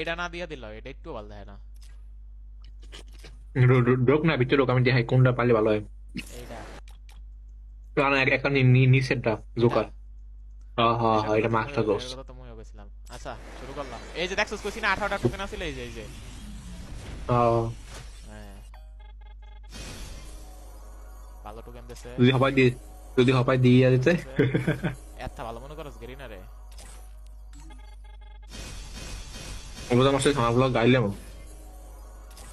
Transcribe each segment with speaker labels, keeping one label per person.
Speaker 1: এটা না দিয়া দিল, এটা একটু ভালো দেয় না।
Speaker 2: ঢোক না ভিতরে ঢোক, আমি দেখাই কোনটা পারলে ভালো হয়।
Speaker 1: এইটা
Speaker 2: কারণ একটা নিচেরটা
Speaker 1: এটা
Speaker 2: জোকার। হ্যাঁ হ্যাঁ
Speaker 1: এটার
Speaker 2: হ্যাঁ,
Speaker 1: কথা
Speaker 2: এটা
Speaker 1: তো মই
Speaker 2: মাস্টার দোষ।
Speaker 1: এটার কথা তো মই গেছিলাম। আচ্ছা শুরু করলাম। এই যে দেখছস কইছি না 18টা টোকেন আছিল, এই যে হ্যাঁ ভালো টোকেন দিছে।
Speaker 2: যদি হবাই দিয়ে, যদি হবাই দিয়ে দিতে।
Speaker 1: দিছে এত ভালো মনে করস গেরি না রে।
Speaker 2: রোজা মাসে খানাগুলো গাইলাম।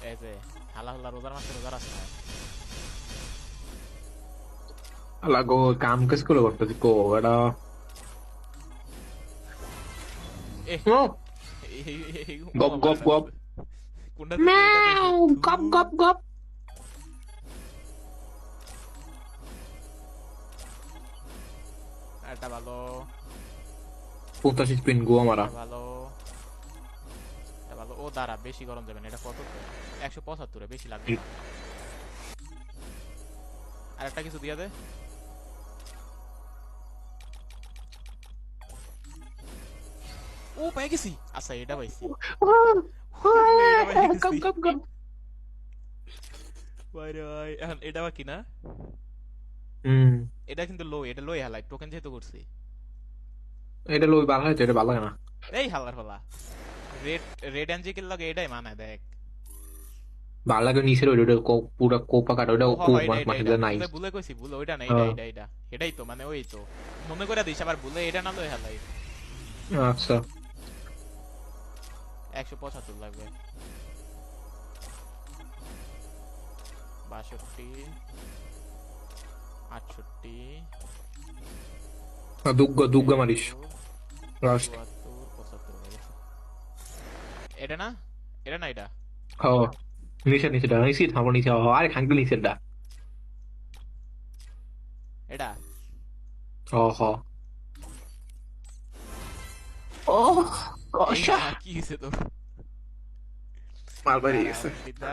Speaker 1: এই যে হালা হালা রোজার মাসে রোজা রাখ না।
Speaker 2: আল্লাহ গো, কাম কাজ করে করতেছি কো এটা।
Speaker 1: এ
Speaker 2: ও,
Speaker 1: এই
Speaker 2: গপ
Speaker 1: মামা
Speaker 2: গপ
Speaker 1: মারে না
Speaker 2: গপ।
Speaker 1: বন্ধু। কোনটা দিছে এটা দিছে
Speaker 2: ম্যাও, গপ গপ গপ।
Speaker 1: এটা ভালো।
Speaker 2: 85 স্পিন গোয়া মারা।
Speaker 1: এটা ভালো। এটা ভালো। ও দাঁড়া, বেশি গরম যাবে না। এটা কত তো? 175 এ বেশি লাগবে না। আর একটা কিছু দিয়া দে। ও পেয়ে গেছি। আচ্ছা এটা পাইছি। এটা পেয়ে
Speaker 2: গপ
Speaker 1: গেছি।
Speaker 2: গপ গপ।
Speaker 1: ভাই রে ভাই, এখন এটা বাকি না।
Speaker 2: হুম,
Speaker 1: এটা কিন্তু লো, এটা লো হালাই টোকেন যেহেতু করছি।
Speaker 2: এটা লই ভালো হয়েছে, এটা ভালো লাগে না।
Speaker 1: এই হালার ফলা। রেড রেড অ্যাঞ্জিকের লাগে এটাই মানায় দেখ।
Speaker 2: ভালো লাগে নিচের ওইটা পুরো কোপা কাটা ওটা
Speaker 1: ও হ হ, এটা এটা
Speaker 2: মাঠে
Speaker 1: এটা
Speaker 2: নাই।
Speaker 1: ভুলে ভুলে কইছি, ভুলে ওইটা না, এটা এটা এটা এটাই তো মানে ওই তো। মনে করে দিস আবার ভুলে এটা না লই হালাই।
Speaker 2: আচ্ছা,
Speaker 1: 175 লাগবে। 62, 68,
Speaker 2: দুগ্গা দুগ্গা মারিস
Speaker 1: 73,
Speaker 2: লাস্ট।
Speaker 1: 74, 75 হয়ে গেছে। এটা না, এটা না, এটা
Speaker 2: হ, নিচে নিচেটা নিচে থামো, নিচে আরে খাঙ্কি নিচেরটা।
Speaker 1: এটা
Speaker 2: হ হ। ও
Speaker 1: এই
Speaker 2: কষা
Speaker 1: হালা কি হয়েছে তোর?
Speaker 2: মাল বেরিয়ে
Speaker 1: দাঁড়া
Speaker 2: গেছে।
Speaker 1: এমবিটা